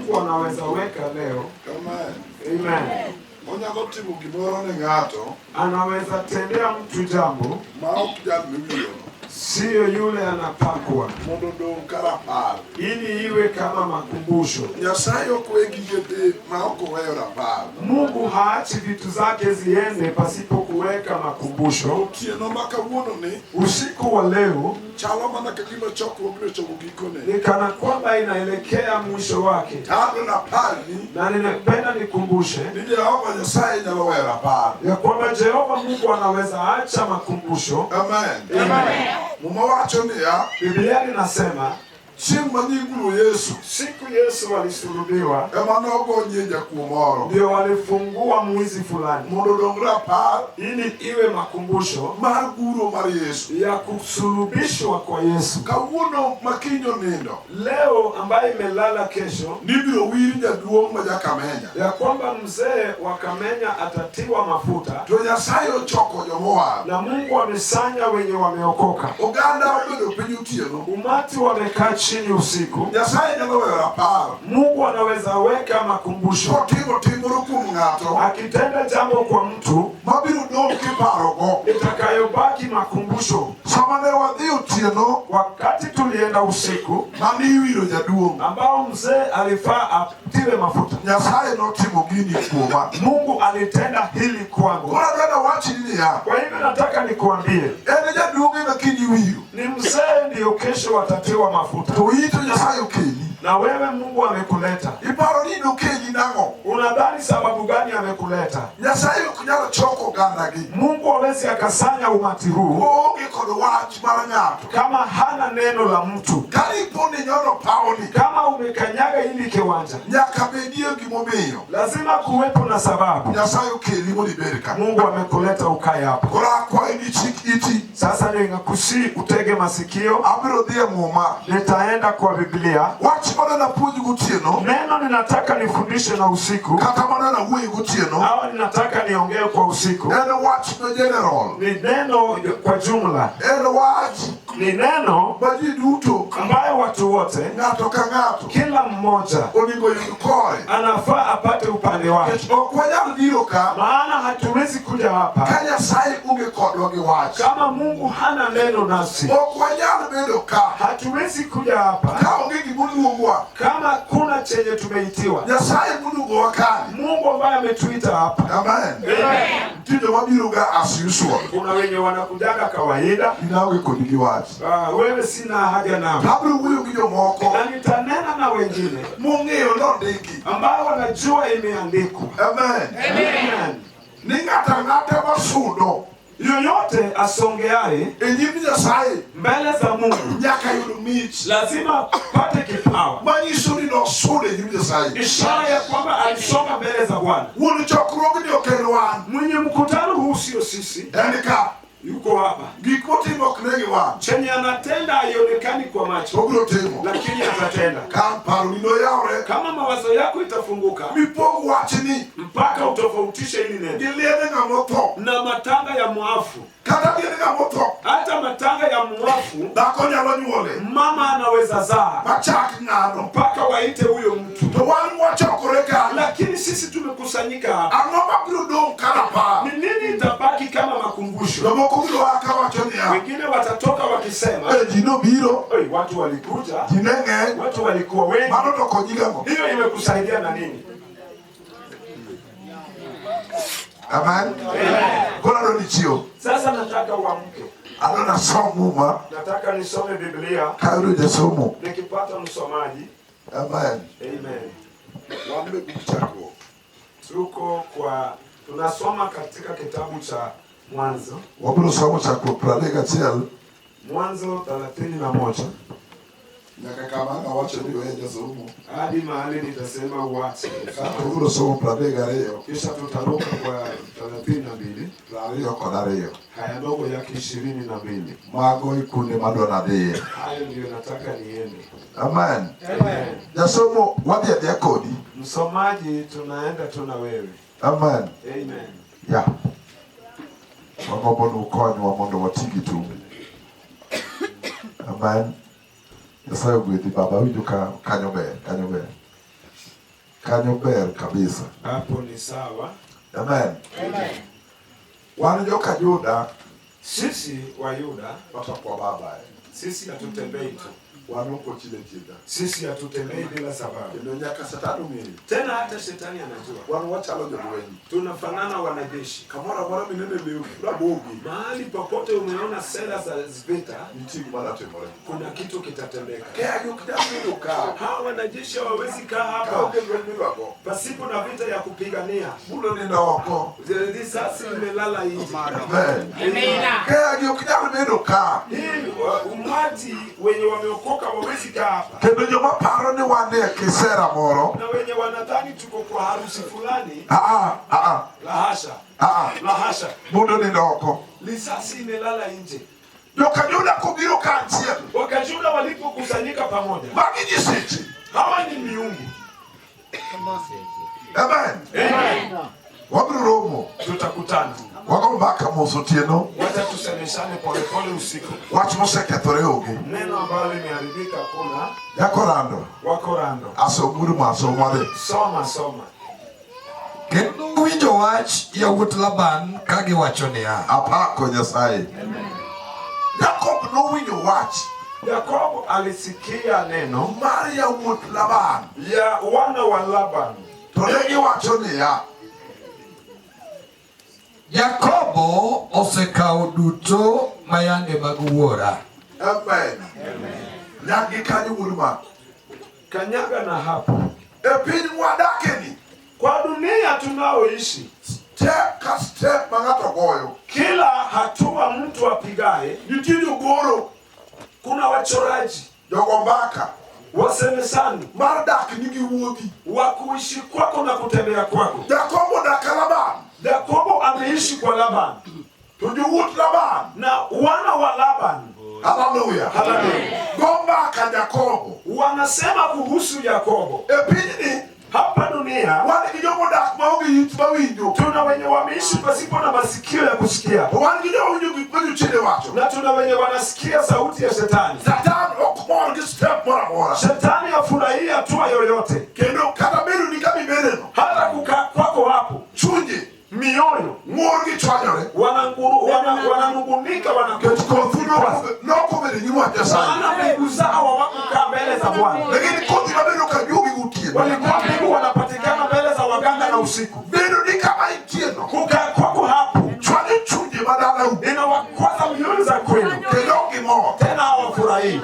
Mungu anaweza weka leo. Amen. Anaweza tendea mtu jambo sio yule anapakwa ili iwe kama makumbusho. Mungu haachi vitu zake ziende pasipo kuweka makumbusho. Usiku wa leo ni kana kwamba inaelekea mwisho wake, na ninapenda nikumbushe ya kwamba Jehova Mungu anaweza acha makumbusho. Amen. Amen. Biblia inasema siku Yesu alisulubiwa, ndio walifungua mwizi fulani ili iwe makumbusho ya kusulubishwa kwa Yesu. Leo ambaye imelala kesho ya kwamba mzee wa Kamenya atatiwa mafuta, na Mungu amesanya wenye wameokoka. Umati wamekaa chini usiku. Mungu anaweza weka makumbusho. Akitenda jambo kwa mtu, itakayobaki makumbusho. Wakati tulienda usiku ambao mzee alifaa atiwe mafuta, Mungu alitenda hili kwangu. Kwa hivyo nataka nikuambie, ni mzee ndio kesho watatiwa mafuta. Na wewe Mungu amekuleta. Unadhani sababu gani amekuleta? Mungu hawezi akasanya umati huu kama hana neno la mtu. Kama umekanyaga hili kiwanja, lazima kuwepo na sababu. Mungu amekuleta ukae hapo. Sasa ningakusi utege masikio. Nitaenda kwa Biblia. Neno ninataka nifundishe na usiku. Hawa ninataka niongee kwa usiku. Ni neno kwa jumla. Ni neno ambayo watu wote, kila mmoja anafaa apate upande wake. Maana hatuwezi kuja hapa kama Mungu hana neno nasi. Hatuwezi kuja hapa kama kuna chenye tumeitiwa. Mungu ambaye ametuita hapa. Amen. Kuna wenye wanakujaga kawaida. Wewe sina haja nao. Na nitanena na wengine ambao wanajua imeandikwa. Amen. Amen. Yoyote asongeaye mbele za Mungu lazima pate kipawa. Ishara ya kwamba alisonga mbele za Bwana. Mwenye mkutano huu sio sisi. Yuko hapa. Chenye anatenda haionekani kwa macho, lakini atatenda. Kama mawazo yako itafunguka mpaka utofautishe hili neno na matanga ya muafu. Hata matanga ya muafu, mama anaweza zaa mpaka waite huyo mtu. Lakini sisi tumekusanyika hapa. Ni nini itabaki kama makumbusho? Wengine watatoka wakisema, watu walikuja, watu walikuwa wengi. Hiyo imekusaidia na nini? Amen. Sasa nataka uamke. Nataka nisome Biblia. Nikipata msomaji. Amen. Amen. Tunasoma katika kitabu cha Mwanzo. Mwanzo 31. Hadi mahali nitasema uache. Kisha tutaruka kwa 32. Haya ndogo yake 22. Hayo ndio nataka niende. Amen. Amen. Msomaji tunaenda tuna wewe. Amen. Amen. Yeah. Amen. Nyasaye gwedhi baba winjo ka kanyo ber. Kanyo ber kabisa. Hapo ni sawa. Amen. Amen. Wan joka Yuda, sisi wa Yuda watakuwa baba. Sisi hatutembei tu. Wanuko chile chida. Sisi hatutembei bila sababu. Ndio nyaka satani mimi. Tena hata shetani anajua. Wanu wachalo wengi. Tunafanana wanajeshi. Kamora mara minene leo la bogi. Mahali popote umeona sera za vita, mtiki mara temore. Kuna kitu kitatendeka. Kaya yukidamu kaa. Hawa wanajeshi hawawezi kaa hapa. Pasipo na vita ya kupigania. Mulo ni ndoko. Risasi imelala nje. Amen. Kaya yukidamu kaa. Hii umati wenye wameokoka wawezi kaa hapa. Kendo joma paro ni wane kisera moro. Na wenye wanadhani tuko kwa harusi fulani. La hasha. La hasha. Mundo ni ndoko. Risasi imelala nje. Yuda kubiro kantia. Wakajuda walipokusanyika pamoja. Magijisiti. Hawa ni miungu. Amen. Amen. Wabiruromo. Tutakutana. Wagombaka mosotieno. Wacha tusemeshane pole pole usiku. Wacha musekethore oge. Neno ambalo limeharibika kuna yakorando. Wakorando. Asomuru masomade. Soma. Kendo winjo wach yawuot Laban kagi wacho niya. Apako Nyasaye. Amen. Jacob no winjo wach. Yakobo alisikia neno mar yawuot Laban. Ya wana wa Laban. To ne giwacho niya. Yakobo osekawo duto mayande mag wuora. Amen. Nyagi kanyo uruma. Kanyaga na hapo. E piny mwadakeni. Kwa dunia tunaoishi. Step mangato goyo. Kila hatua mtu apigaye. Nitijo goro. Kuna wachoraji. Jogombaka. Wasemesani. Mardak nigi wuodhi. Wakuishi kwako na kutembea kwako. Yakobo daka Laban. Yakobo ameishi kwa Laban. Tujuwuot Laban. Na wana wa Laban. Hallelujah. Gombaka Yakobo. Wanasema kuhusu Yakobo. E piny hapa dunia wale kijomo dak maogi yit mawinjo. Tuna wenye wameishi pasipo na masikio ya kusikia. Wale kijomo winjo chile wacho. Na tuna wenye wanasikia sauti ya shetani. Satan okmor gi step mora. Shetani afurahia hatua yoyote. Kendo kata bedo ni kama imereno. Hata kukaa kwako hapo. Chunje. Mioyo. Ngor gi chwanyore. Wananungunika nokomere nyuma Nyasaye. Maana mbegu zao wakukaa mbele za Bwana. Lakini kodi mabedo kajugi gutieno. Walikuwa mbegu wanapatikana mbele za waganga na usiku. Bedo ni kama itieno. Kukaa kwako hapo. Chwanye chunje madala u. Inawakwaza mioyo za kwenu. Kendo gimo. Tena hawafurahii.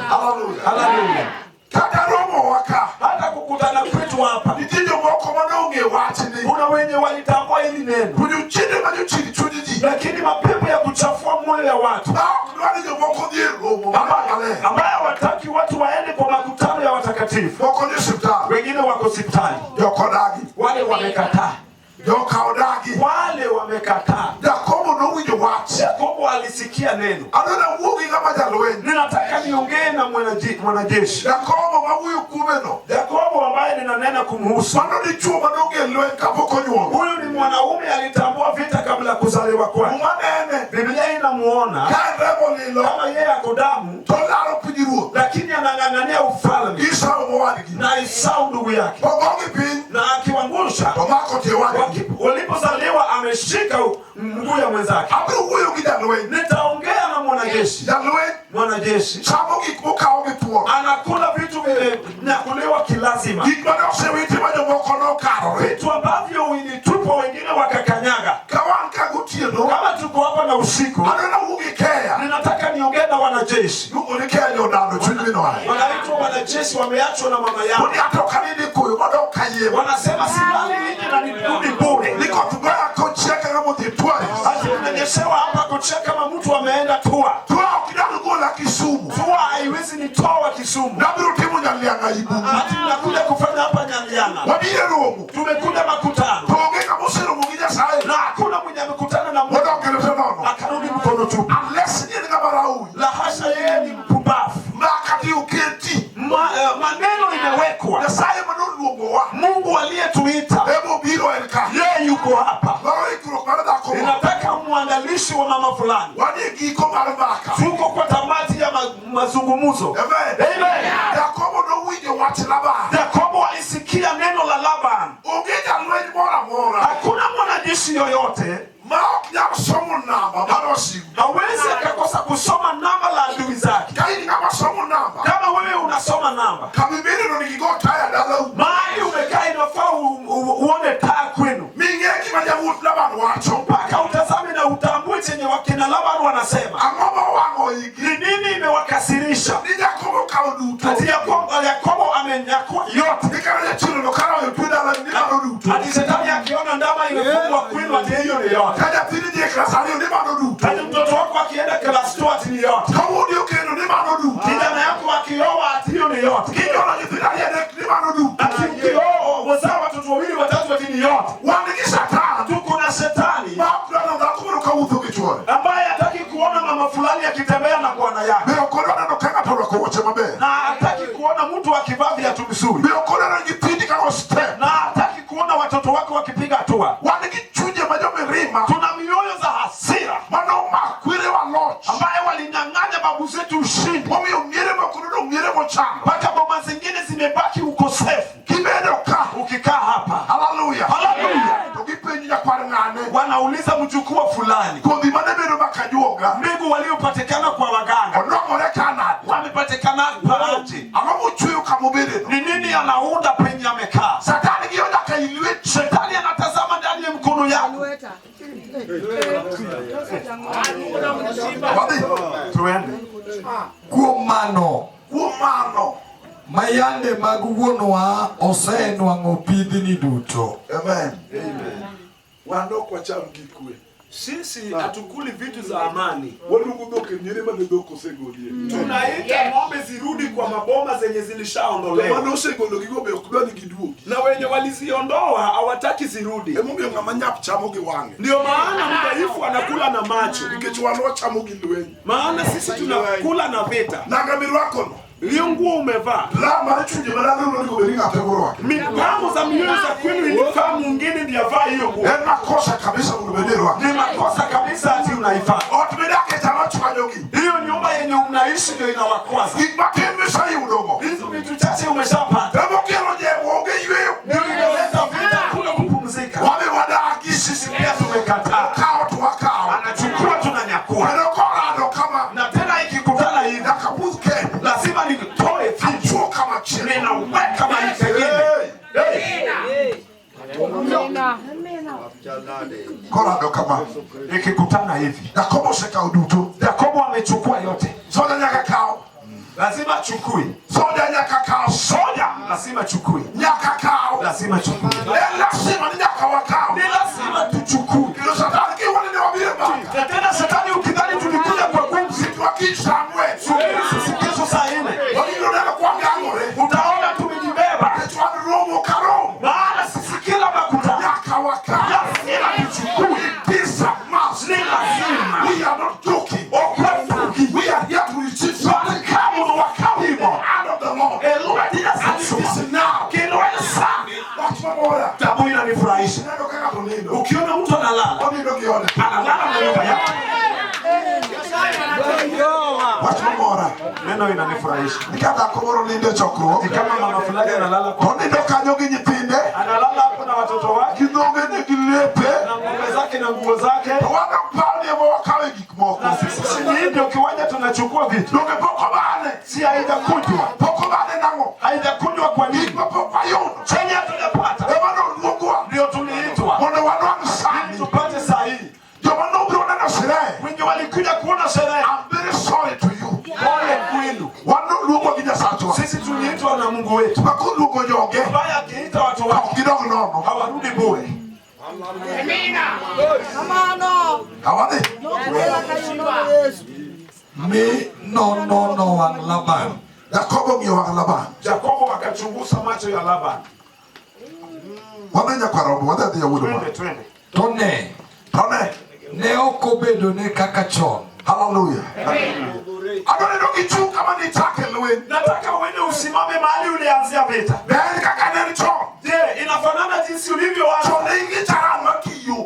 Hallelujah. Kata romo waka. Hata kukutana kwetu hapa. Nitijo moko manonge watini. Kuna wenye walitambua hili neno. Kujuchinde majuchini chunjiji. Lakini mapepo ya kuchafua moyo ya watu. Ambaye hawataki watu waende kwa makutano ya watakatifu. Wengine wako hospitali. Wale wamekataa. Wale wamekataa. Yakobo alisikia neno. Ninataka niongee na mwanajeshi. Yakobo ambaye ninanena kumhusu. Huyu ni mwanaume alitambua vita kabla kuzaliwa kwake. Biblia inamuona kama yeye ako damu, lakini anang'ang'ania ufalme na Esau ndugu yake. Na akiwangusha, walipozaliwa ameshika mguu ya mwenzake. Nitaongea na mwanajeshi. Anakula vitu vinyakuliwa kilazima. Vitu ambavyo wilitupa wengine wakakanyaga. Kama tuko hapa na usiku, ninataka niongee na wanajeshi. Wanaitwa wanajeshi wameachwa na mama yao. Wanasema silali nje na nirudi bure. Ati unanyeshewa hapa Kochia kama mtu ameenda tua. Tua haiwezi nitoa Kisumu. Ati nakuja kufanya hapa Nyaliana. Tumekuja makutano. Na hakuna mwenye amekutana na Mungu. Akarudi mkono tu. La hasha, yeye ni mpumbavu. Maneno imewekwa. Mungu aliyetuita yeye yuko hapa. Ninataka mwandalishi wa mama fulani. Tuko kwa tamati ya mazungumzo. Amen. Yakobo alisikia neno la Laban. Hakuna mwanajeshi yoyote hawezi akakosa kusoma namba la adui zake. Kama wewe unasoma namba, mahali umekaa inafaa uone taa kwenu, mpaka utazame na utambue chenye wakina Laban wanasema. Ni nini imewakasirisha? Ati Yakobo amenyakua yote. Ati shetani akiona ndama imefungwa kwenu ati hiyo ni yote. Ati mtoto wako akienda class 2 ati ni yote. Kijana yako akioa ati hiyo ni yote. Ati ukioa wazao watoto wawili watatu ati ni yote. Tuko na shetani ambaye hataki kuona mama fulani akitembea na bwana yake, na hataki kuona mtu akivaa viatu vizuri, na hataki kuona watoto wake wakipiga hatua. Tuna mioyo za hasira ambaye walinyang'anya babu zetu ushindi, mpaka boma zingine zimebaki ukosefu. Ukikaa hapa, haleluya, wanauliza mjukuu wa fulani, mbegu waliopatikana kwa waganga wamepatikana aje? Ni nini anaunda penye amekaa? Shetani anatazama ndani ya mkono yako. Tuende Kuomano mayande maguonwa osenwang'o pidhni duto. Amen. Wandoko cha mgikwe. Sisi hatukuli vitu za amani. Tunaita ng'ombe zirudi kwa maboma zenye zilishaondolewa. Na wenye waliziondoa hawataki zirudi. Ndio maana mdhaifu anakula na macho. Maana sisi tunakula na vita. Hiyo nguo umevaa, mipango za mioyo za kwenu ilifaa mwingine ndiye avaa hiyo nguo. Ni makosa kabisa ati unaivaa. Hiyo nyumba yenye unaishi ndio inawakwaza. Hizo vitu chache umeshapata. Ndio inaleta vita, kuna kupumzika. Sisi pia tumekataa. Anachukua tunanyakua. Na tena ikikutana hivi, lazima nitoe vitu kama chini. Ninaweka maisha yengine. Korado kama ikikutana hivi, Yakobo amechukua yote. Soda nyaka kao, lazima chukue. Soda nyaka kao, soda lazima chukue. Nyaka kao, lazima chukue. Lazima ni nyaka wakao, ni lazima tuchukue. Kilo satani kiwani ni wabire baka. Na tena satani ukidhani tulikuja kwa gumzi, tuwakisamwe. Subiri sisi kesho saa 4. Wakidoneka kwa ngangore, utaona tumejibeba. Tuwani romo karomo. Maana sisi kila makuta nyaka wakao, lazima tuchukue. Pisa mas, ni lazima. We are not joking. We are here to receive something. Out of the Lord. And this is now. Tabu inanifurahisha. Ukiona mtu analala na nyumba yake. Neno inanifurahisha. Ni kama mama fulani analala kwa analala hapo na watoto wake, na ng'ombe zake na nguo zake. Na sisi ndio kiwanja tunachukua vitu. Si haijakujwa. Haijakujwa kwa nini? Chenye tunapata ndio tuliitwa. Ili tupate sahihi. Wengi walikuja kuona sherehe. I'm very sorry to you. Pole kwenu. Sisi tuliitwa na Mungu wetu. Mbaya akiita watu wake hawarudi bure. Mi no wang Laban. Yakobo akachunguza macho ya Laban. Twende. Tone. Ne okobedo ne kaka chon. Hallelujah. Nataka uende usimame mahali ulianzia vita. Je, inafanana jinsi ulivyo wacho?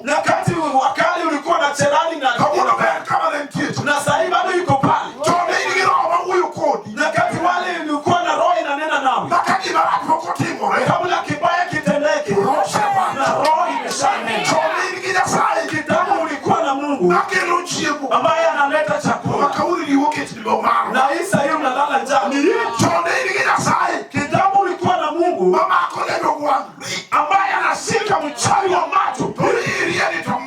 Na kati wakali ulikuwa na cherani na sasa bado yuko pale. Na kati wale ulikuwa na roho inanena nawe. Kabla kibaya kitendeke, na roho ambaye anashika mchawi wa macho.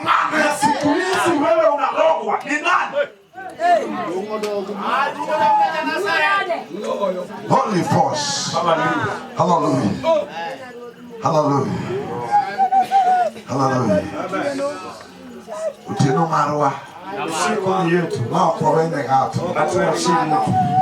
Na siku hizi wewe unarogwa. Ni nani? Holy force. Hallelujah. Hallelujah. Hallelujah. Utino marwa. Siku yetu. Wao kwa wene gato. Hata chini.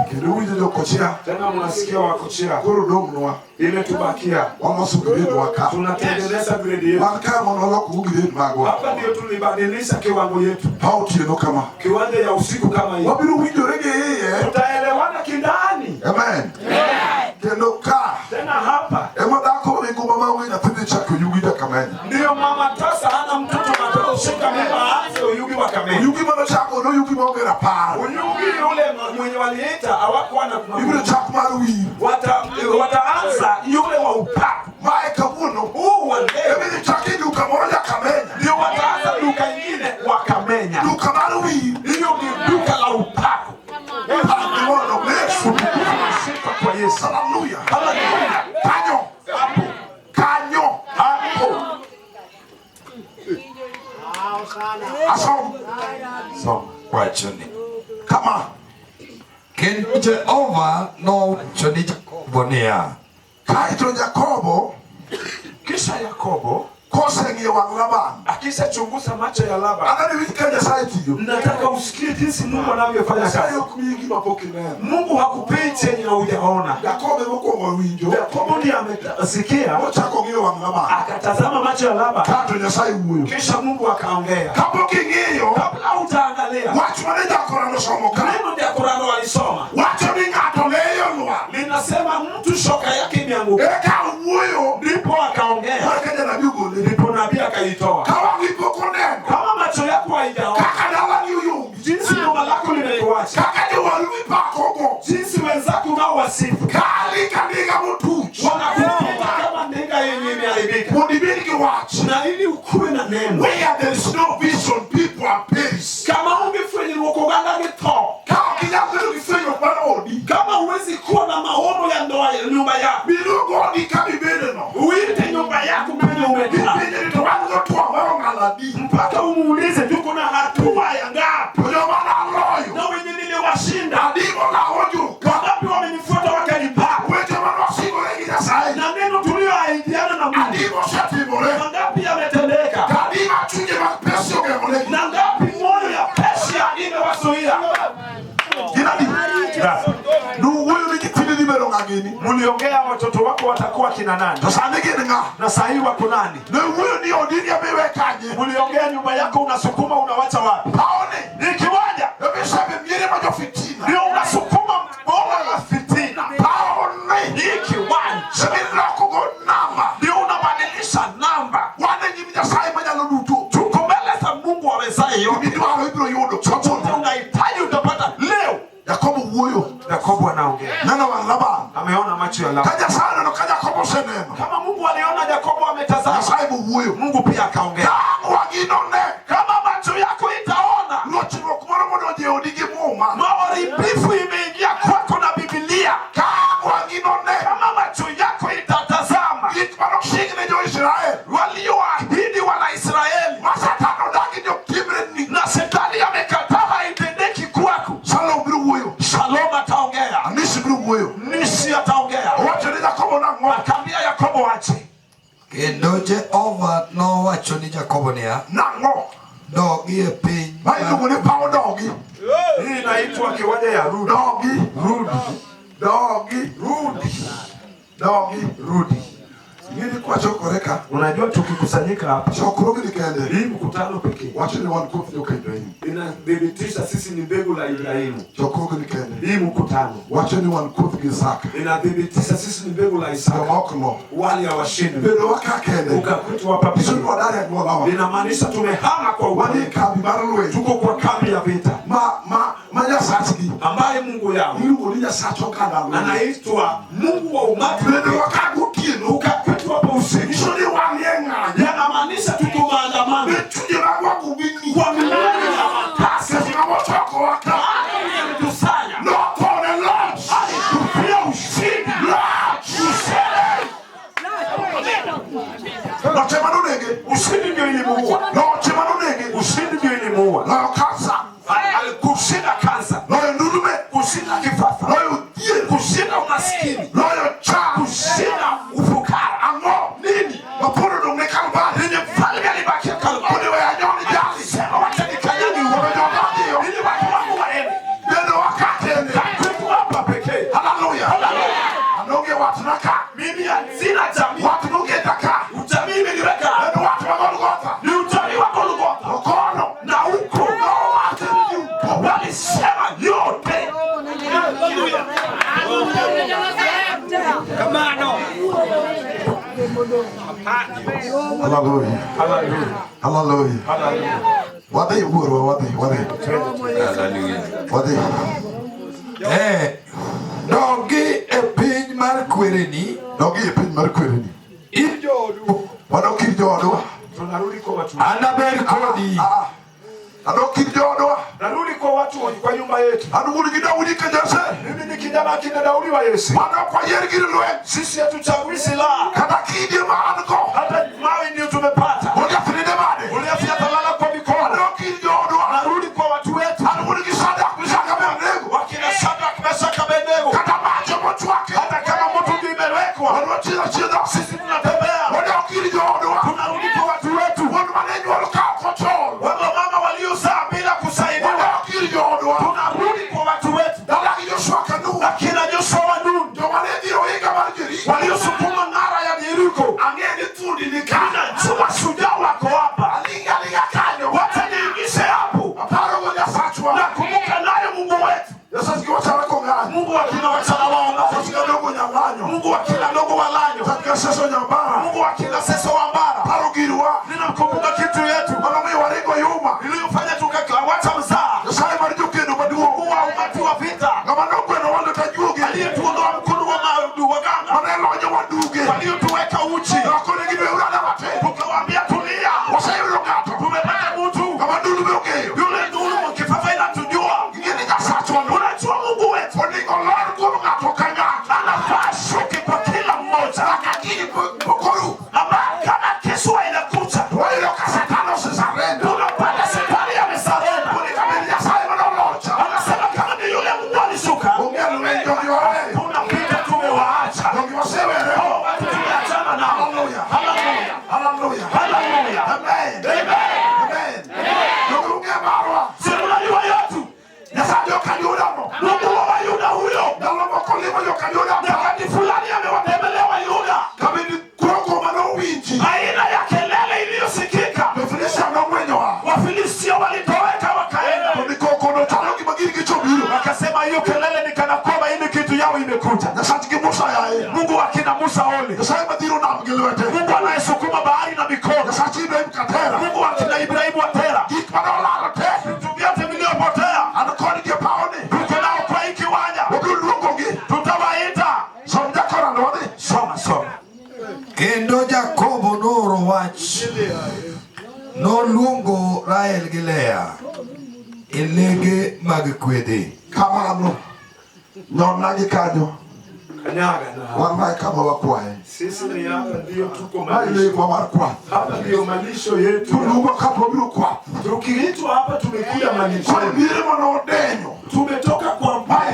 Kiduwije do Kochia. Tena mnasikia wa Kochia. Kuru domnwa. Ile tubakia. Wamosu grade waka. Tunatengeneza grade yetu. Waka monolog grade magwa. Hapa ndio tulibadilisha kiwango yetu. Pauti eno kama. Kiwanja ya usiku kama hii. Wabiru winjo rege yeye. Tutaelewana kindani. Amen. Tendo ka. Tena hapa. Ema dako wengu mama wena tende chako yugida kameni. Ndio mama tasa hana mtoto matoko shika mimba aanze uyugi wa kameni. Uyugi mama chako no yugi mama Rapar. Uyugi yule mwenye waliita hawakuwa na Yule chako maruwi. Wataanza yule wa upapu. Mae kabuno. Wa leo. Emi chaki duka moja kamenya. Ndio wataanza duka ingine wakamenya. Duka maruwi. Hiyo ni duka la upapu. Hallelujah. Sifa kwa Yesu. Hallelujah. Hallelujah. Kanyo. Hapo. Kanyo. Hapo. Asom. So, wachoni. Kama. Kendo Jehova nowacho ni Jakobo niya. Kaito Jakobo. Kisha Yakobo Koseng'iyo wang' Laban. akishachunguza macho ya Laban. Anani wiki ka Nyasaye tiyo. Nataka usikie jinsi Mungu anavyofanya Nyasaye kazi. ok miyi gima pok ineno. Mungu hakupei chenye hujaona. Jakobo mokwongo winjo. Yakobo ndiye amesikia, Ochako ng'iyo wang' Laban. akatazama macho ya Laban. Kato Nyasaye wuoyo. Kisha Mungu akaongea. Kapok ing'iyo. Kabla utaangalia, Wach mane jakorano somo ka. neno ndio Qur'an walisoma. Wacho ni ng'ato leyo lwar. Linasema mtu shoka yake imeanguka. Eka wuoyo. Ndipo akaongea. Kaka janabi ugole. Ndipo nabii akaitoa. Ka wang'i pok oneno. Kama macho yako haijaona, Kaka dalani uyungi. jinsi nyumba lako limekuacha, Kaka jowadu mipakogo. jinsi wenzako nao wasifu, Kali ka ndiga motuch. wanakupiga kama ndege yenye imeharibika. Mondo ibed gi wach. Na ili ukuwe na neno, Where there is no vision, people are peace. kama ungefwenywa kuganda githo, Ka ok inyal bedo gi fwenyruok mar odi. kama huwezi kuwa na maono ya ndoa ya nyumba yako, Biluongo odi kama ibedeno. uite nyumba yako penye umekaa, Penye ni to wan go twang' maonge aladi. mpaka umuulize tuko na hatua ya ngapi, To joma naloyo. na wenye niliwashinda Adigo lawo joka. wangapi wamenifuata wakanipaa, Weche manosingore gi Nyasaye. na neno tulioahidiana na Mungu Adigo osetimore. wangapi yametendeka, Kadi ma chunje mag pesi ogeng'onegi. na ngapi moyo ya Persia imewazuia. Ginadi. Nuwuoyo ni nyithindi dhi bedo ng'a gini. Mliongea watoto wako watakuwa kina nani, To sani gin ng'a. na sahi wako nani? Nuwuoyo ni odini abiwe kanye. Mliongea nyumba yako unasukuma unawacha wapi? Paoni. Ni kiwanja Ebisebe miere ma jofitina. ndio unasukuma bora la fitina. Paoni. Ni kiwanja Sebilokogo namba. ndio unabadilisha namba. Wan e nyim Nyasaye manyalo duto. Tuko mbele za Mungu awezaye yote. Gimidwaro ibiro yudo. Chochote unahitaji utapata leo. Yakobo wuoyo. Yakobo anaongea, Neno wang' Laban. ameona macho ya Laban. Ka Nyasaye oneno ka Jakobo oseneno. Kama Mungu aliona Yakobo ametazama, Nyasaye bo wuoyo. Mungu pia akaongea. Ka wang'ino ne. Kama macho yako itaona Lochruok moro modonjo e odi gi muma. maharibifu imeingia kwako na Biblia, Ka wang'ino ne. kama macho yako itatazama Gik manochigne jo-Israel. walioahidi wana Israeli, Ma Satan odagi ni ok timre ni. na shetani amekataa haitendeki kwako, Shalom biro wuoyo. Shalom ataongea, Anisi biro wuoyo. Nishi ataongea. Owacho ni Jakobo nang'o. Akaambia Yakobo ache. Kendo Jehova nowacho ni Jakobo niya. Nang'o. Dogi e piny Ma iluongo ni paw dogi. Hii inaitwa kiwanja ya rudi. Dogi. Rudi. Dogi. Rudi. Dogi. Rudi. Ng'eni kwachokore ka. Unajua tukikusanyika hapa, Chokruogi ni kende. hii mkutano pekee Wacho ni wan koth joka Ibrahim. inathibitisha sisi ni mbegu la Ibrahimu. Chokruogi ni kende. Hii mkutano Wacho ni wan koth gi Isaka. inathibitisha sisi ni mbegu la Isaka. Joma ok no. Wale hawashindi. Bedo waka kende. Ukakutwa hapa Iso pekee. ni wadari anyuolawa. Inamaanisha tumehama kwa Wani uwanja. kambi mar lweny. Tuko kwa kambi ya vita Ma Nyasachgi. ambaye Mungu yao Iluongo ni Nyasach oganda lweny. anaitwa Mungu wa umati. Bedo waka gotieno. Ukakutwa hapa usiku. Iso ni wang'e ng'anyo. Yanamaanisha tuko maandamano. Ne chunje magwa kubini. Kwa milani ya matasi. Sesi mamochoko waka. Aliyetusanya. Nokone launch. Alitupia ushindi. Launch. Ushindi. Noche manunege. Ushindi ndio ilimuua. Noche manunege. Ushindi ndio ilimuua. Noyo kansa. Kushinda kansa. Noyo ndurume. Kushinda kifafa. Noyo die. Kushinda umaskini. Noyo cha. Kushinda ufukara. Ango. Nini? Mapono ndo mnekalba. Nini mfalme alibaki kalba. Kuni we anyoni jali. Sema wacha nikanyagi uwe Ndio. nini watu wangu waende. Neno wakati ene. Kwetu hapa pekee. Hallelujah. Anoge watu naka. Mimi sina jamii. Watu nuge taka. Ujamii imeniweka. Neno watu wagolgota. Ni ujamii wa Golgotha. Okono. Na huko. No watu ni upo. Walisema yote. Hallelujah. Hallelujah. Wade uro wade. Wade. Dogi e piny mar kwereni. Dogi e piny mar kwereni. Ijodu. Wadok ir joodwa. Tunarudi kwa watu. Anaber kodi. Adok ir joodwa. Narudi kwa watu kwa nyumba yetu. Anugudu gi Daudi ka Jesse. Mimi ni kijana kina Daudi wa Yesu. Wana kwa yer gir lweny. Sisi hatuchagui silaha. Kata kidie ma an go. Hata mawe ndio tumepata. Ujafride bade. Uliafia talala kwa mikono. Adok ir joodwa. Narudi kwa watu wetu. Anugudu gi Sadak Misaka Abednego. Wakina Shadrach, Meshach, Abednego. Kata macho mochwake. Hata kama moto ndio imewekwa. Wanwachira chida. Sisi tunatembea. Wadok ir joodwa. Tunarudi kwa watu wetu. Wanu manenyu walokao control. Wale mama waliozaa bila kusaidiwa. Wadok ir joodwa. Tunarudi kwa watu wetu. Dalagi Joshua Kanu. Akina Joshua wa Nun. Jomanedhiro higa mar Jeriko. Waliosukuma ngara ya Yeriko. Angeni thundi ni kana. Chuma shujaa wako hapa. Alinga kanyo. Wacha niingishe hapo. Aparo go Nyasachwa. Nakumbuka naye Mungu wetu. Nyasachki wachara kong'anyo. Mungu wa kina wachana waonga. Nyasachki dogo nyang'anyo. Mungu wa kina dogo walanyo. Nyasachki seso nyambara. Mungu wa kina seso wa mbara. Paro girwa. Ninamkumbuka kitu yetu. Manome waringo yuma. Iliyofanya tukawacha mzaa. Nyasaye mar jokendo maduong'. Mungu wa umati wa vita. Ng'ama nokweno wando tajuoge. Aliyetuondoa mkono wa waganga. Manelonyo waduge. Waliotuweka uchi. Nakone gidwe urada mate. Tukawaambia tulia. Waseyudo ng'ato. Tumepata mtu. Ng'ama ndulu ogeyo. Yule ndulu kifafa inatujua. Ingeni Nyasachwa. Unajua Mungu wetu. Ondingo lor kuom ng'ato ka ng'ato. Anafaa shuki kwa kila mmoja. Akakini pokoru. Ama kama kesho inakuja. Wayudo ka Satan osesarenda. Tunapata shetani amesarenda. Kamili Nyasaye manolocha. Anasema kama ni yule Mungu alishuka. Ongea lweny jogi waweyo. Tunapita tumewaacha. Jogi wasewere. Hao watu tumeachana nao. Hallelujah. Hallelujah. Hallelujah. Hallelujah. Amen. Amen. Amen. Jogi ung'e marwa. Si unajua yetu. Nyasaye jokanyudano. Mungu wa Yuda huyo. Ndalo moko limo jokanyudano. Nyakati fulani amewatembelea Wayuda. Kabini koko manowinji. Aina ya kelele iliyosikika. Mefilisi anong'wenyowa. Wafilistio walitoweka wakaenda. Ni koko no chalo gima giri gichobiro. Wakasema hiyo kelele ni kana kwamba hii kitu yao imekuja. Nyasaye gi Musa yaye. Mungu akina Musa ole. Nyasaye madhiro nam gi lwete. Mungu anayesukuma bahari na mikono. Nyasaye chi Ibrahim katera. Mungu akina Ibrahimu atera. Gik manolalo te. Vitu vyote vilivyopotea. An kod gi paoni. Tuko nao kwa hii kiwanja. Wabiro luongogi. Tutawaita. Som jakora nodhi. Soma. Kendo Jakobo nooro wach. Noluongo Rael gi Lea e lege mag kwedhe. Kamano. Nyonna gi kanyo. Kanyaga na. Wan mae kama wakwaye. Sisi ni hapa ndio tuko Mae malisho. lekwa mar kwath. Hapa ndio malisho yetu. Tuluongo kapo wabiro kwath. Tukiitwa hapa tumekuja malisho. Koro bire manodenyo. Tumetoka kwa Mae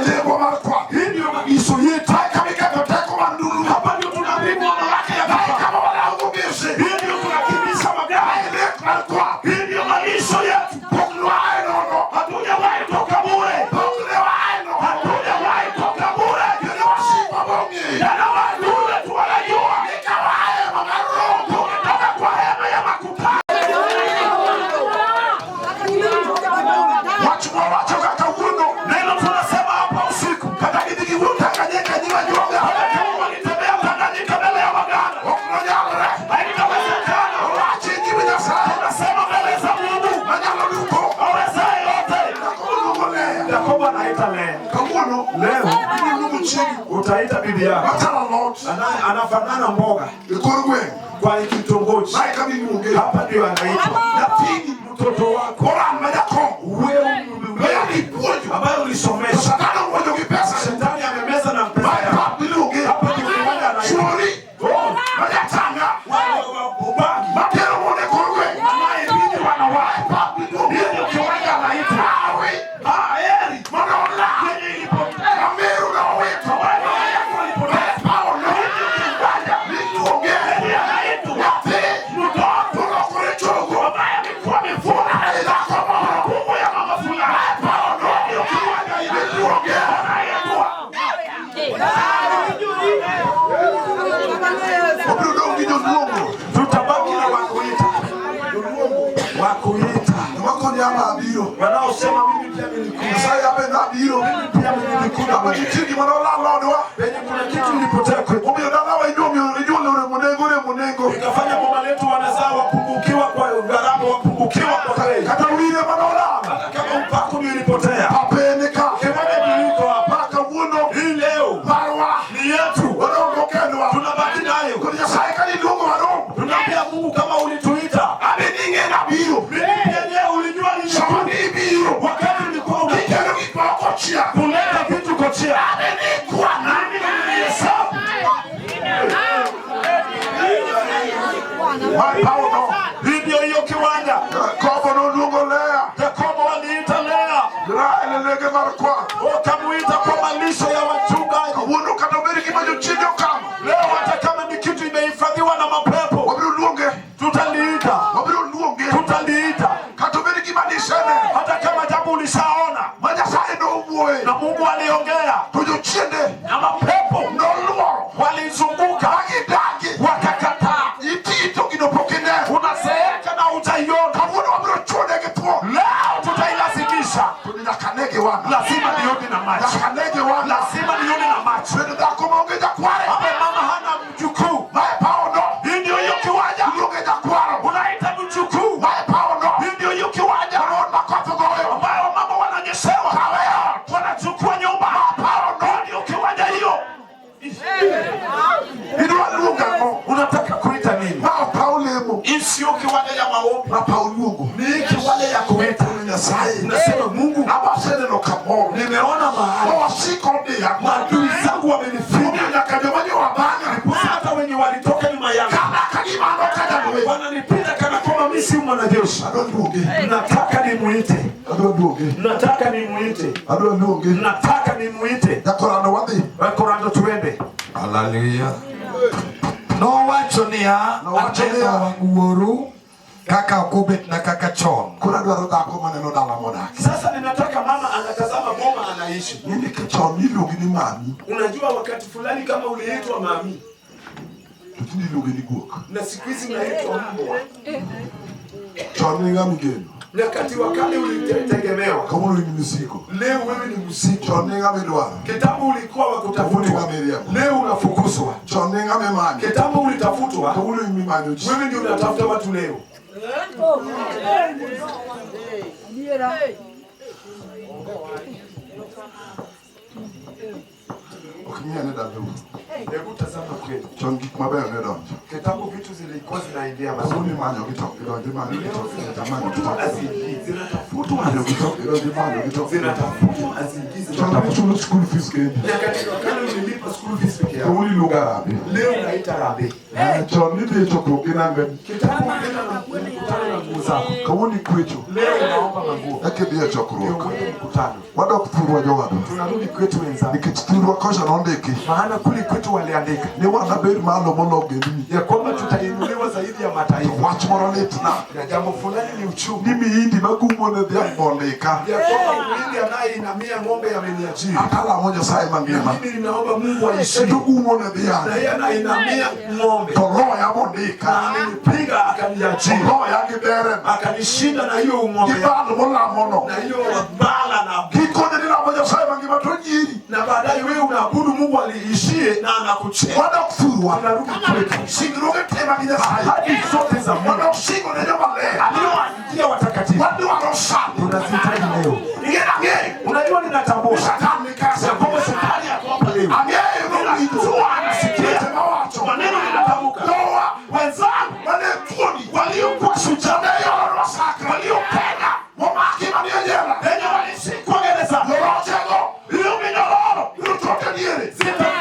lekwa mar kwath. hii ndio malisho yetu. Mae kama iketo teko mar ndulu. Hapa ndio tunapigwa mamlaka ya Mae baba. kama walango mise. Hii ndio tunakimbiza Mae magari. lek mar kwath. Hii ndio malisho yetu. Pok lwae nono. Hatujawahi toka bure. Pok lewae nono. Hatujawahi toka bure. Yene wasimba bongi. Jana watu wetu wanajua. Nikawae mamaro. Tumetoka kwa hema ya makutano. Wach mwawacho kaka wuono. Neno tunasema hapa usiku. Kata gidhi wuotho Tanganyika nyima juoga. Hata kama walitembea Tanganyika mbele ya waganga. Ok nonyalre. Haitawezekana. Owachi nyime Nyasaye. Tunasema mbele za Mungu. Manyalo duto. Awezaye yote. Yakobo luongo Lea. Yakobo anaita Lea. Kawuono. Leo Ibiro luongo chiegi. utaita bibi yako. Machalo lot. Anafanana mboga E kor gweng'. kwa kitongoji. Mae kama iluonge. Hapa ndio anaitwa. Nyathini. Mtoto wako. Oran ma jakom. Wewe Lea ni puonjo. ambayo ulisomesha. Satan omuonjo gi pesa. Shetani amemeza na pesa Mae yako. pap iluonge. Hapa ndio kiwanja anaitwa. Chuori. Oh. Ma biro. Wanaosema mimi pia nilikuja. Nyasaye abe na biro. Mimi pia nilikuja. Aba chitigi manola lodwa. Penye kuna kitu ilipotea kwetu. Omiyo dala wa inyume munengo. Ikafanya mama letu wanazaa wapungukiwa kwa gharama, wapungukiwa kwa bei. Kata wile manola. Kama mpako nilipotea. Papeneka. Kibane niliko hapa. Wuno. Hii leo. Marwa. Ni yetu. Wadongo kendwa. Tunabaki nayo. Kwa Nyasaye kali ndongo wadongo. Tunaambia Mungu kama ulituita. Abe ninge na biro. Mimi pia ulijua nini? Sama ni biro. Wakati nilikuwa Kikero kipa Kochia. kuleta vitu Kochia. Abe ni kwa nani niyesabu. Paulo. Video hiyo kiwanja. Kobo no lungo lea. Yakobo aliita Lea. Ile lege markwa. Wakamuita kwa malisho ya wachungaji. Wuno katabiri kimajo chido kama. Leo hata kama ni kitu imehifadhiwa na mapepo, Wabiru luonge. tutaliita. Wabiru luonge. Tutaliita. Katabiri kimadishene. Hata kama jambo ulishaona Majasaye no uwe. na Mungu aliongea Tujo chiende. na mapepo No luo. walizunguka Dagi. wakakataa. Itito kinopokene. Unazeeka na utaiona. Kavuno wabiru chode getuo. Leo tutailazimisha. Tunyakanege wana. Lazima nione na macho. Yakanege wana. Lazima nione na macho. Twende dako maongeja kware. Hapa mama hana mjukuu. Mae Paulo. Hii ndio hiyo kiwanja. Uliongeja kwaro. Unaita mjukuu. Mae Paulo. Hii ndio hiyo kiwanja. Kanon makoto goyo. Ambayo mama wananyeshewa. Wanachukua nyumba. Hii ndio kiwanja hiyo. Idua lunga mo. Unataka kuita nini? Mao Paulemo. Hii sio kiwanja ya maombi. Na Paulungu. Ni kiwanja ya kuita. Nyasaye. Nasema Mungu, Abasene no kamo. nimeona mahali Wasiko ya maadui zangu wamenifunga. Nyakajomanyo wabanga. Hata wenye walitoka nyuma yangu Kana kalima no kada noe. wananipita kana kwamba mimi si mwanajeshi. Adonduge. Nataka nimuite. Adonduge. Nataka nimuite. Adonduge. Nataka nimuite. Yakorano wadhi. Korando tuende. Hallelujah. No wacho niya. Aneno wuoru kaka okobet na kaka chon. Kuna dwaro dhako maneno dala modaki. Sasa ninataka mama anatazama boma anaishi. Nini kichon iluongi ni mami. Unajua wakati fulani kama uliitwa mami Tutini iluongi ni guok. na siku hizi unaitwa mbwa. Chon ni ngami geno. Nyakati wa kale ulitegemewa. Kamuno ni misigo. Leo wewe ni mzito. Chon ni ngami dwaro. Kitambo ulikuwa wa kutafutwa. Leo unafukuzwa. Chon ni ngami mani. Kitambo ulitafutwa. Kamuno ni mimani. Wewe ndio unatafuta watu leo. Okimia ne dalu. Hebu tazama kweli. Chon gik mabeyo ne donjo. Kitambo vitu zilikuwa zinaingia Kamuno mazuri. ni manyo gitok. Idonji manyo gitok. Zinatafutwa Manyo gitok. Idonji manyo gitok. zinatafutwa azingizi. Chon ni chulo school fees kendi. Nyakati wa kale ulilipa school fees peke yako. Kamuno iluonga rabi. Leo unaita rabi. Chon ni dhi chokruok gi nangen. Kitambo unaenda na mkutano na nguo zako. Kamuno ikwecho. Leo unaomba manguo. Eke dhi e chokruok. Ndio kwenye mkutano. Wadok thurwa jowadu. Tunarudi kwetu wenzangu. Nikech thurwa kocha nondiki. Maana kule kwetu waliandika Ni wana bed malo molo geni. ya kwamba tutainuliwa zaidi ya mataifa. Wach moro litna. Na jambo fulani ni uchumi. Ni mihindi magumo ne dhiang' mondika. Ya kwamba mwindi anayeinamia ng'ombe ameniachia. Akalamo Nyasaye mangima. Mimi ninaomba Mungu aishi. Ento gumo ne Na dhiang'. yeye anainamia ng'ombe. To loya Na mondika. amenipiga To akaniachia. loya gi deren. Akanishinda na hiyo Gi ng'ombe. bal molamono. Na hiyo bala na Gikone ni lamo Nyasaye mangima to nyiri. na baadaye wewe unaabudu Mungu aliishie na anakuchea. Wadok thurwa. Tunarudi kwetu. Singruoge tema gi Nyasaye. Hadi zote za Mungu Wadok singo ne joma ler. aliyowaandikia watakatifu. Wadwaro sani. Tunazihitaji leo. Ingena ng'eyo. Unajua ninatambua Satan ni kasa. ya kwamba shetani yako hapa leo. Ang'eyo Ninajua anasikia Weche mawacho. maneno ninatamka. Nowa. Wenzangu Mane thuoni. waliokuwa shujaa, Yoro saka. waliopenda, Momaki mani onyela. wenye walishikwa gereza, Yorotego. hiyo minyororo Yutoke diere.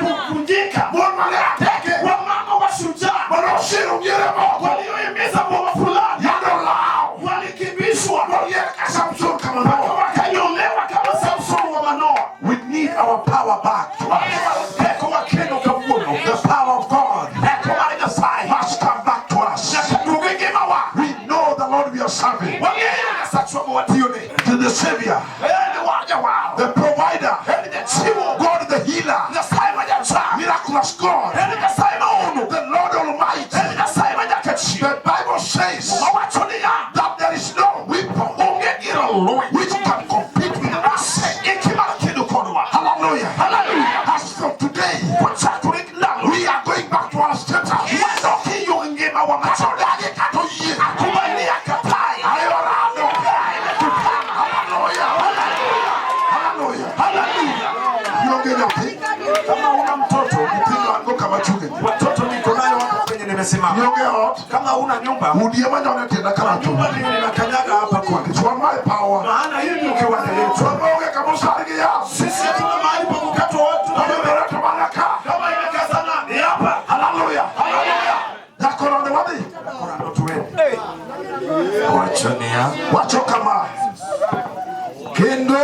zitavunjika. Mon mane ateke. Wamama wa shujaa Manoshiru miere moko. waliohimiza boma fulani Yado lao. walikimbishwa, Moriere ka Samson kama Noa. wakanyolewa kama Samson wa Manoa. We need our power back to us. Peko wa kendo kabuono. The power of God Peko wa Nyasaye. must come back to us. Nyakadugenge mawa. We know the Lord we are serving. Wangeye nasachwa mwatione. To the Savior. Ni waja wao. The provider. Ni nyachiwo. God the healer. Nyasaye majacha. Miraculous God. Ni Nyasaye maono. The Lord Almighty. Ni Nyasaye majakachi. The Bible says Mawacho ni ya. that there is no weapon Onge giro loin. Sodagi katoye. Akubali akatai. Ayorano. Hallelujah. Hallelujah. Hallelujah. Yongenya pi. Kama una mtoto, Mtindo ango kama chuge. watoto niko nayo hapa kwenye nimesimama. Yongea. Kama una nyumba, Mudiema nyone tena kama chuge. nyumba ndio ninakanyaga hapa kwa. Chwa my power. Maana hii ndio kiwanda yetu. Chwa moge kama usarigi ya. Sisi hatuna mahali pa kukatwa watu. Amebereta malaka. Kama imekazana ni hapa. Hallelujah. Hallelujah. Yakora ni wapi? Kuna ndoto wewe. Wachonia. Wacho kama. Kendo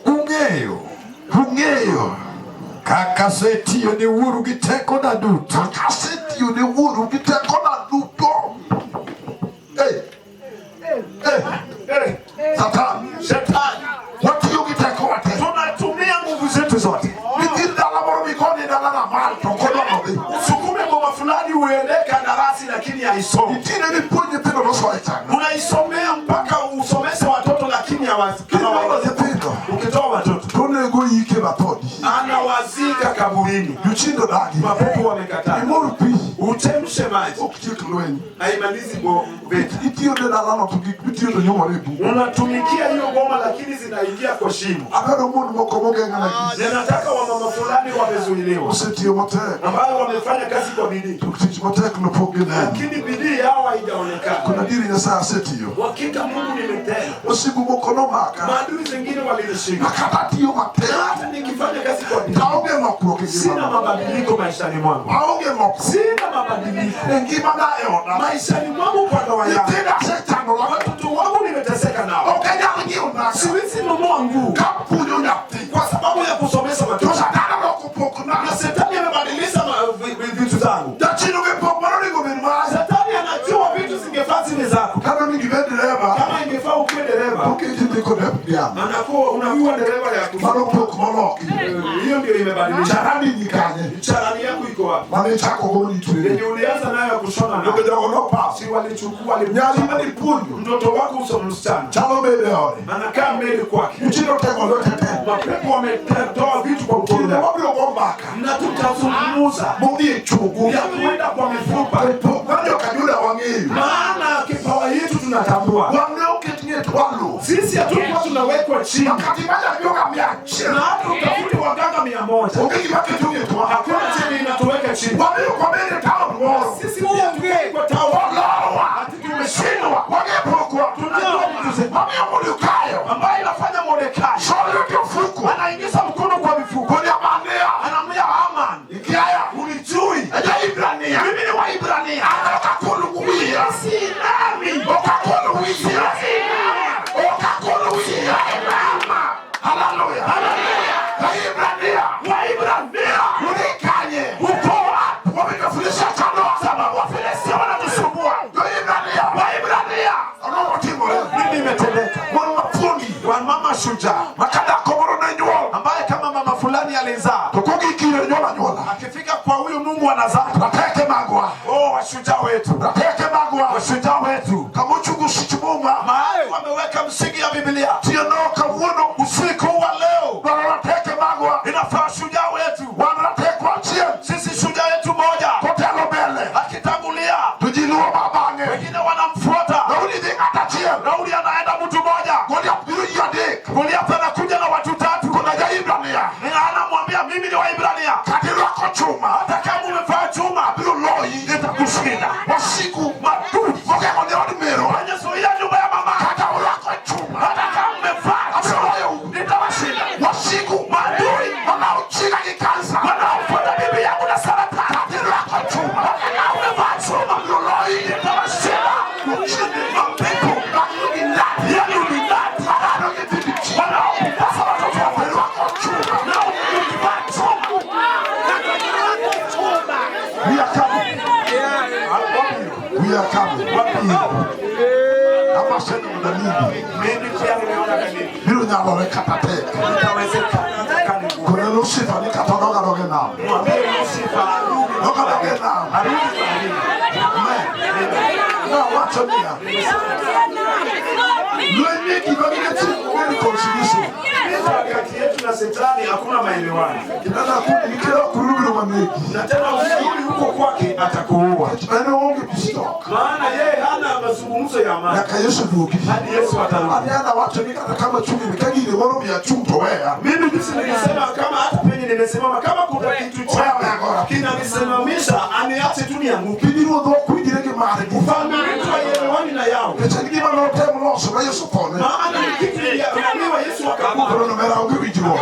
ung'eyo. Ung'eyo. Kaka setiyo ni wuoru gi teko na duto. Kaseti yone wuoru giteko na duto. Satan. Watiyo giteko wate. Tunatumia nguvu zetu zote. Nikiri dala moro mikoni dala na mali tokodo nobe. Usukume ngoma fulani uende kandarasi lakini haisomi. Itine ni ponye pendo no so etanga. Unaisomea mpaka usomese watoto lakini hawawezi. Ukitoa watoto Tonego yike batodi. anawazika kaburini. Yuchindo dagi. Mapepo wamekataa. Imoru pi. Utemshe maji. Oktikloeni. Haimalizi beti. Itiyo de dala no tugi. Itiyo de nyomo rebu. Unatumikia hiyo goma lakini zinaingia kwa shimo. Abero mundu moko mogenga na gizi. Ninataka wamama fulani wamezuiliwa Osetiyo mote. ambayo wamefanya kazi kwa bidii. Tukitich mote kunopogene. Lakini bidii yao haijaonekana. Kuna diri Nyasaye asetiyo. Hakika Mungu nimetenda. Osigu moko no maka. Maadui zingine walinishika. Makatatiyo mate. Hata nikifanya kazi kwa bidii. Kaoge mokro Sina kigima. mabadiliko maishani mwangu. Aoge mokro. Sina mabadiliko. Ngima nayo na. Maishani mwangu kwa ndoa yangu. Itina setano la. Watoto wangu nimeteseka nao. Okenya ngiyo na. Siwezi nunua nguo Kapunyo nyapti. kwa sababu ya kusomesha watoto. Tosatana moko poko na. Na shetani amebadilisha vitu zangu. Dachino ge poko maroni go minmaza. Shetani anajua vitu zingefaa zile zako. Kama mingi bendereba. Kama ingefaa ukuwe dereva, Okiti niko nebiama. unakuwa dereva ya Mano kufanya. poko moloki. Hiyo ndio imebadilisha. Charani nikanye. Charani yako iko wapi? Mane chako go ni tuwe. Yenye ulianza nayo ya kushona na Yoge dogo no pa. si walichukua Nyali mani punyo. mtoto wako uso msichana. Chalo bebe ore. Anakaa mbele kwake. Uchino tego lote te. Mapepo wametoa vitu kwa Kile mkono. wabilo gombaka. Na tutazungumza Mudi chugu. ya kuenda kwa mifupa. Wani wakajula wangiyo. Maana kipawa yetu tunatambua. Wangeo ketinye twalo. Sisi hatukuwa tunawekwa chini. Wakati maja yoga miachira. Na hata utafute waganga 100. Ukiki maketunye twalo. Hakuna chenye inatuweka chini. Wangeo kwa bende tao mworo. Sisi pia tuko tawa. Wangeo. Hati tumeshindwa. Wangepokwa. Tunajua vitu zetu. Wangeo mulikayo. Ambaye inafanya Mordekai. Shole kifuku. Anaingiza mkono kwa mifuko. Kwenye manea. Anamwambia Haman, Ikiaya. unijui. Eja Ibrania. Mimi ni Waibrania. Akakulu kuwia. Si nami. Okakulu wia. Okakulu wia. Hallelujah. Hallelujah. Ibrania. Waibrania. Ulikanye. Uko wapi? Wamekafundisha tano. Sababu Wafilisti wanatusumbua. Ibrania. Waibrania. Mimi imetendeka. Mwana mafundi. Kwa mama shujaa Makada komoro na nyuo. ambaye kama mama fulani alizaa, Tukugi kire nyola nyola. akifika kwa huyu Mungu anazaa. Nateke magwa. Oh, washujaa wetu, Nateke magwa. washujaa wetu, Kamuchugu shichibuma. mahali wameweka msingi ya Biblia. Tianoka wuno. Usiku wa leo Nateke magwa. inafaa shujaa wetu, Wanatekwa chien. sisi shujaa yetu moja Kotelo bele. akitangulia, Tujiluo babange. wengine wanamfuata. Daudi di ngata chien. Daudi anaenda mtu moja, Goliath biru yadik. Goliathi anakuja na watu 3. Kuna ya Ibrania. Anamwambia mimi ni Waibrania, Kadiro ako chuma. hata kama umevaa chuma Biru loi. nitakushinda. Wasiku. Maadui Moke kone odi mero. wanyezuia nyumba ya mama, Kata ulako chuma. hata kama umevaa Abiru chuma loyo. nitawashinda. Wasiku. Maadui Wanaochika kikansa. wanaofuata bibi yangu na saratani, Kadiro ako chuma. hata kama umevaa chuma Biru loi. nitawashinda. Uchini. Mapepo Bakugi nani. yenu ni nani? Ano kipindi chuma. Wanaopasa watoto wako Biru ako chuma. na ukivaa chuma. We are coming. We are coming. Ama sema mdalili. Mimi pia nimeona dalili. Biru nyalore katateka. Itawezekana hata kani Kuna Lucifer ni katonoga doge nao. mwambie Lucifer arudi. Doga doge nao. Arudi kwa nini? Na wacho niya. Lwenye kibageti mweli konsidiso. Kati yetu na Shetani hakuna maelewano. Kinana kuni nikela kurubiro maneki. Na tena ukirudi huko kwake atakuua. Ene wonge pistock. Maana yeye hana mazungumzo ya amani. Yaka Yesu duki. Hadi Yesu atarudi. Aliana watu nikata kama chungi mikagile woro ya chumto wea. Mimi jinsi nilisema kama hata penye nimesimama kama kuna kitu cha kinanisimamisha aniache tu nianguke. Kidiro ndo kuidireke mare. Ufalme wetu haielewani na yao. Kechanigi mano temu noso na Yesu pone. Maana ni kitu ya Yesu akakupa. Kono mera ungiwijiro.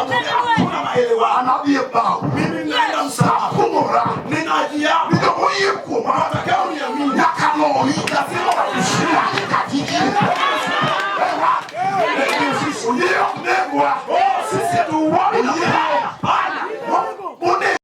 Kuna maelewano. Anadie bao. Mimi naenda msaa. Kumora. Ninajia. Ndio mwenye kuma. Atakao niamini. Yakaloi. Lazima kushia katiki. Ewa. Sisi ndio negwa. Sisi tu wali.